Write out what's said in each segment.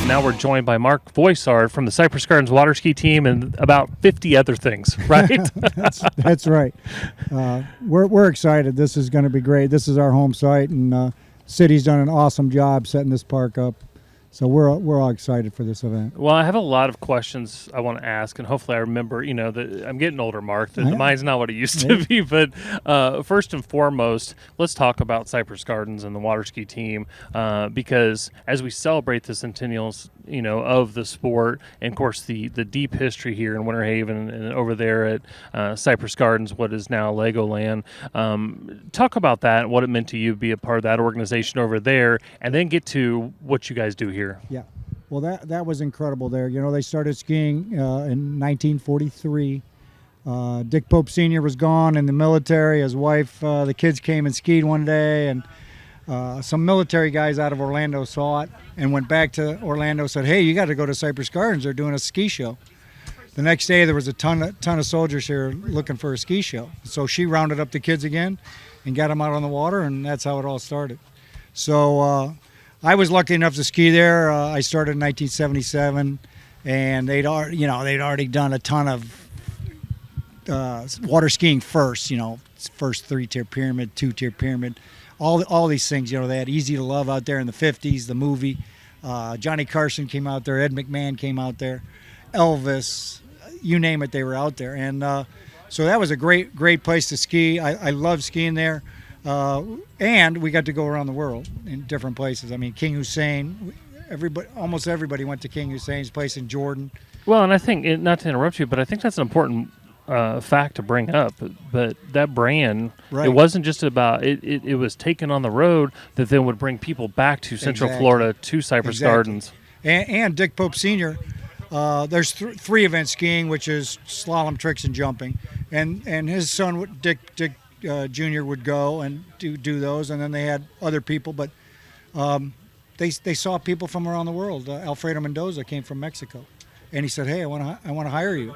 Now we're joined by Mark Voisard from the Cypress Gardens water ski team and about 50 other things, right? That's right. We're excited. This is going to be great. This is our home site, and city's done an awesome job setting this park up. So we're all excited for this event. Well, I have a lot of questions I want to ask, and hopefully I remember, that I'm getting older, Mark. The mind's not what it used to be. But first and foremost, let's talk about Cypress Gardens and the water ski team, because as we celebrate the centennials, of the sport, and of course the deep history here in Winter Haven and over there at Cypress Gardens, what is now Legoland. Talk about that and what it meant to you to be a part of that organization over there, and then get to what you guys do here. Yeah, well, that was incredible there. They started skiing in 1943. Dick Pope Sr. was gone in the military. His wife, the kids came and skied one day, and some military guys out of Orlando saw it and went back to Orlando, said, hey, you got to go to Cypress Gardens. They're doing a ski show. The next day there was a ton of soldiers here looking for a ski show. So she rounded up the kids again and got them out on the water, and that's how it all started. So I was lucky enough to ski there. I started in 1977, and they'd already done a ton of water skiing first. First 3-tier pyramid, 2-tier pyramid, all these things. They had Easy to Love out there in the 50s, the movie. Johnny Carson came out there. Ed McMahon came out there. Elvis, you name it, they were out there. And so that was a great place to ski. I love skiing there. And we got to go around the world in different places. I mean, King Hussein, almost everybody went to King Hussein's place in Jordan. Well, and I think, not to interrupt you, but I think that's an important fact to bring up. But that brand, right. It wasn't just about it was taken on the road that then would bring people back to Central Florida to Cypress Gardens. And Dick Pope Sr., there's three events skiing, which is slalom, tricks, and jumping. And his son, Dick Jr. would go and do those, and then they had other people, but they saw people from around the world. Alfredo Mendoza came from Mexico, and he said, hey, I want to hire you.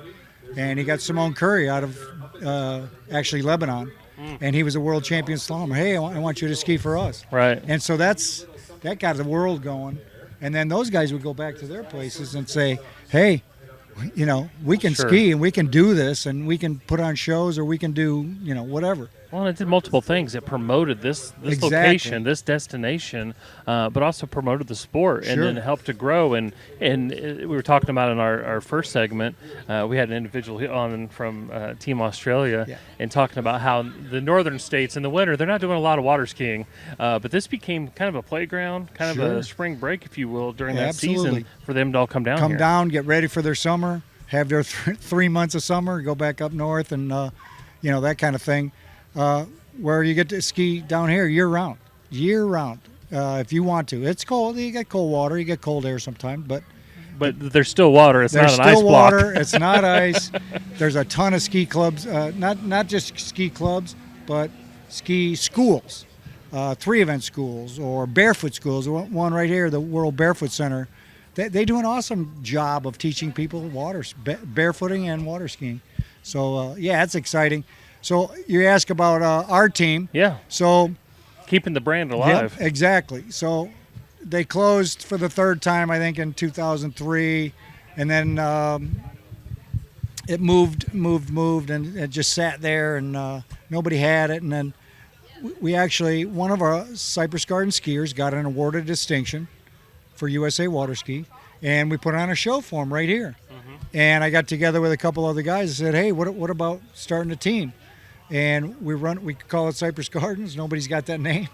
And he got Simone Curry out of actually Lebanon, and he was a world champion slalom. Hey, I want you to ski for us. Right. And so that got the world going, and then those guys would go back to their places and say, hey, we can ski and we can do this and we can put on shows or we can do, whatever. Well, it did multiple things. It promoted this location, this destination, but also promoted the sport and then helped to grow. And we were talking about in our first segment, we had an individual on from Team Australia and talking about how the northern states in the winter, they're not doing a lot of water skiing. But this became kind of a playground, kind of a spring break, if you will, during that season for them to all come down here. Come down, get ready for their summer, have their 3 months of summer, go back up north and, that kind of thing. Where you get to ski down here year round, if you want to. It's cold. You get cold water. You get cold air sometimes, but there's still water. It's not an ice block. There's still water. It's not ice. There's a ton of ski clubs, not just ski clubs, but ski schools, 3-event schools or barefoot schools. One right here, the World Barefoot Center. They do an awesome job of teaching people barefooting and water skiing. So it's exciting. So you ask about our team. Yeah. So keeping the brand alive. Yeah, exactly. So they closed for the third time, I think, in 2003, and then it moved, and it just sat there, and nobody had it. And then we actually, one of our Cypress Garden skiers got an awarded distinction for USA Water Ski, and we put on a show for him right here. Mm-hmm. And I got together with a couple other guys and said, hey, what about starting a team? And we call it Cypress Gardens. Nobody's got that name,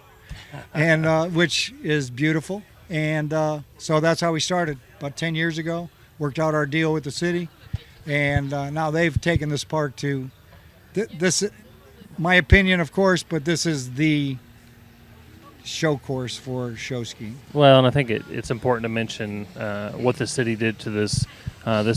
and which is beautiful. And so that's how we started about 10 years ago. Worked out our deal with the city, and now they've taken this park to this. My opinion, of course, but this is the show course for show skiing. Well, and I think it's important to mention what the city did to this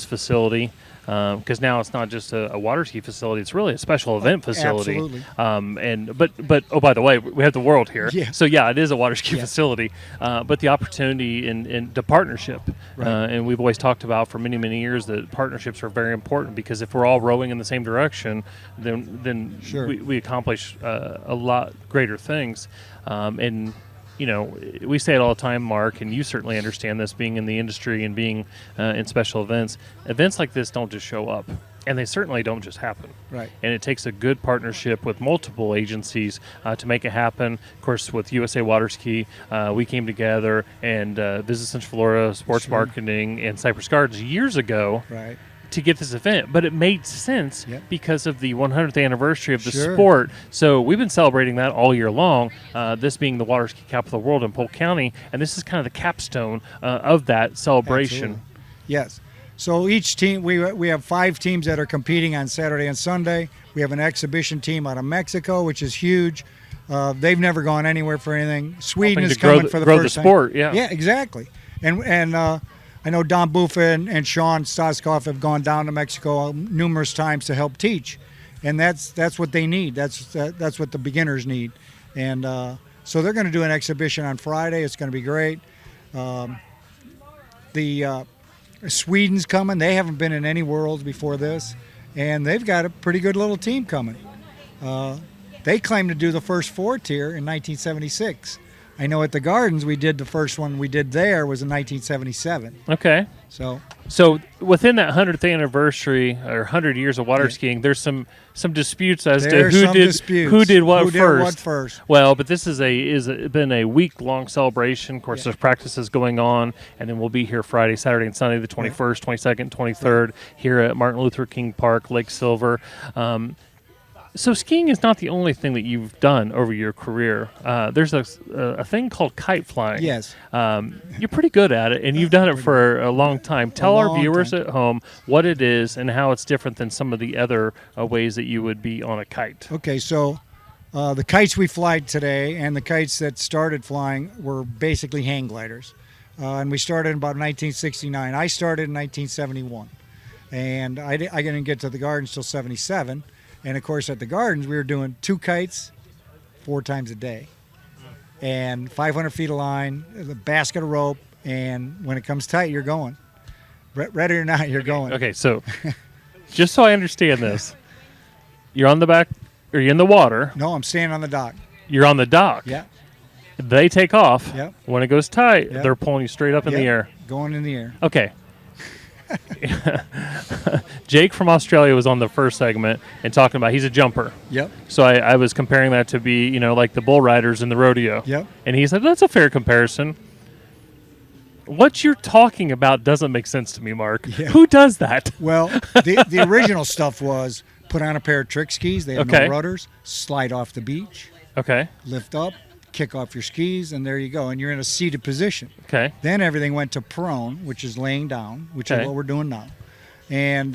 facility. Because now it's not just a water ski facility; it's really a special event facility. Absolutely. But oh, by the way, we have the world here. Yeah. So it is a water ski facility. But the opportunity in the partnership, and we've always talked about for many years that partnerships are very important because if we're all rowing in the same direction, then we accomplish a lot greater things. And we say it all the time, Mark, and you certainly understand this, being in the industry and being in special events. Events like this don't just show up, and they certainly don't just happen. Right. And it takes a good partnership with multiple agencies to make it happen. Of course, with USA Water Ski, we came together, and Visit Central Florida, Sports Marketing, and Cypress Gardens years ago. Right. To get this event, but it made sense because of the 100th anniversary of the Sure. sport. So we've been celebrating that all year long, this being the water ski capital of the world in Polk County, and this is kind of the capstone of that celebration. Absolutely. Yes. So each team, we have 5 teams that are competing on Saturday and Sunday. We have an exhibition team out of Mexico, which is huge. They've never gone anywhere for anything. Sweden is coming for the grow first the time. sport. Yeah, exactly. And I know Don Buffa and Sean Stoskopf have gone down to Mexico numerous times to help teach, and that's what they need. That's what the beginners need, and so they're going to do an exhibition on Friday. It's going to be great. Sweden's coming. They haven't been in any worlds before this, and they've got a pretty good little team coming. They claim to do the first 4 tier in 1976. I know at the Gardens we did the first one we did there was in 1977. Okay. So within that 100th anniversary or 100 years of water skiing, there's some disputes as to who did what first. Well, but this is been a week-long celebration. Of course, there's practices going on, and then we'll be here Friday, Saturday, and Sunday, the 21st, 22nd, 23rd, here at Martin Luther King Park, Lake Silver. So skiing is not the only thing that you've done over your career. There's a thing called kite flying. Yes. You're pretty good at it, and you've done it for a long time. Tell our viewers at home what it is and how it's different than some of the other ways that you would be on a kite. Okay, so the kites we fly today and the kites that started flying were basically hang gliders. And we started in about 1969. I started in 1971. And I didn't get to the Gardens till 77. And, of course, at the Gardens, we were doing 2 kites 4 times a day and 500 feet of line, the basket of rope, and when it comes tight, you're going. Ready or not, you're going. Okay, so just so I understand this, you're on the back, or you're in the water. No, I'm standing on the dock. You're on the dock. Yeah. They take off. Yep. When it goes tight, Yep. they're pulling you straight up in the air. Going in the air. Okay. Jake from Australia was on the first segment and talking about he's a jumper. Yep. So I was comparing that to be, like the bull riders in the rodeo. Yep. And he said, that's a fair comparison. What you're talking about doesn't make sense to me, Mark. Yeah. Who does that? Well, the original stuff was put on a pair of trick skis. They have no rudders. Slide off the beach. Okay. Lift up. Kick off your skis, and there you go. And you're in a seated position. Okay. Then everything went to prone, which is laying down, which is what we're doing now. And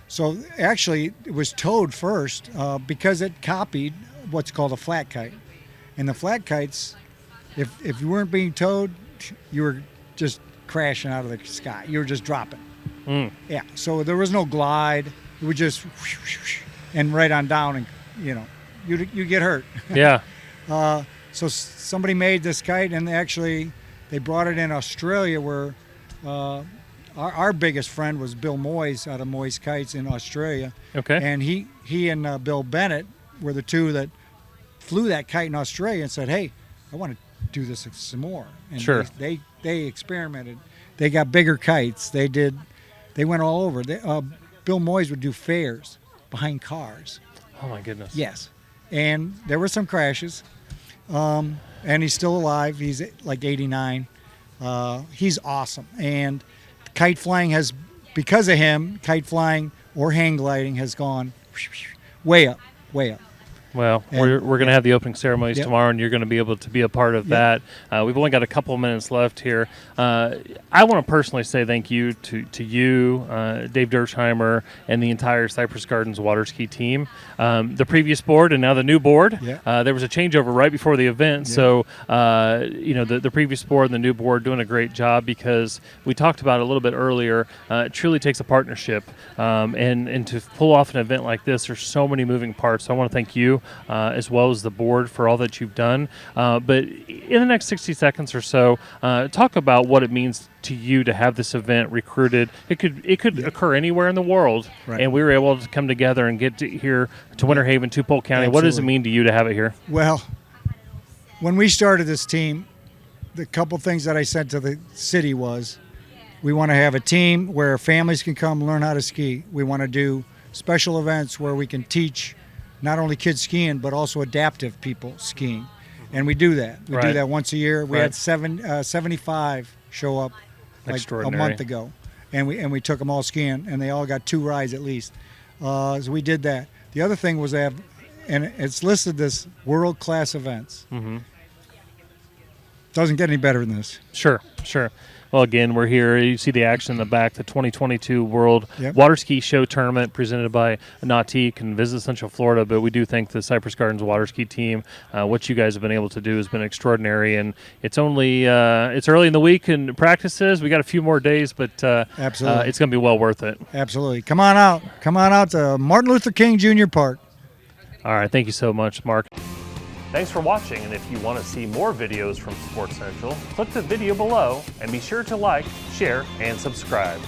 so actually it was towed first because it copied what's called a flat kite. And the flat kites, if you weren't being towed, you were just crashing out of the sky. You were just dropping. Mm. Yeah. So there was no glide. It would just and right on down, and you get hurt. Yeah. So somebody made this kite, and they brought it in Australia, where our biggest friend was Bill Moyes out of Moyes Kites in Australia. Okay. And he and Bill Bennett were the two that flew that kite in Australia and said, "Hey, I want to do this some more." And sure. They experimented. They got bigger kites. They went all over. Bill Moyes would do fairs behind cars. Oh my goodness. Yes. And there were some crashes. And he's still alive. He's like 89. He's awesome. And kite flying because of him, kite flying or hang gliding has gone way up, way up. Well, we're going to have the opening ceremonies tomorrow, and you're going to be able to be a part of that. We've only got a couple of minutes left here. I want to personally say thank you to you, Dave Dersheimer, and the entire Cypress Gardens water ski team. The previous board and now the new board. There was a changeover right before the event, so the previous board and the new board doing a great job, because we talked about it a little bit earlier. It truly takes a partnership, and to pull off an event like this, there's so many moving parts. So I want to thank you. As well as the board for all that you've done. But in the next 60 seconds or so, talk about what it means to you to have this event recruited. It could occur anywhere in the world, and we were able to come together and get here to Winter Haven, to Polk County. Absolutely. What does it mean to you to have it here? Well, When we started this team, the couple things that I said to the city was, we want to have a team where families can come learn how to ski. We want to do special events where we can teach not only kids skiing, but also adaptive people skiing. And we do that. We do that once a year. We had 75 show up like a month ago. And we took them all skiing, and they all got 2 rides at least. So we did that. The other thing was and it's listed this world-class events. Mm-hmm. Doesn't get any better than this. Sure. Well, again, we're here. You see the action in the back, the 2022 World Water Ski Show Tournament presented by Nautique and Visit Central Florida. But we do think the Cypress Gardens water ski team, what you guys have been able to do has been extraordinary. And it's only it's early in the week in practices. We got a few more days, but absolutely, it's going to be well worth it. Absolutely. Come on out. Come on out to Martin Luther King Jr. Park. All right. Thank you so much, Mark. Thanks for watching, and if you want to see more videos from Sports Central, click the video below and be sure to like, share, and subscribe.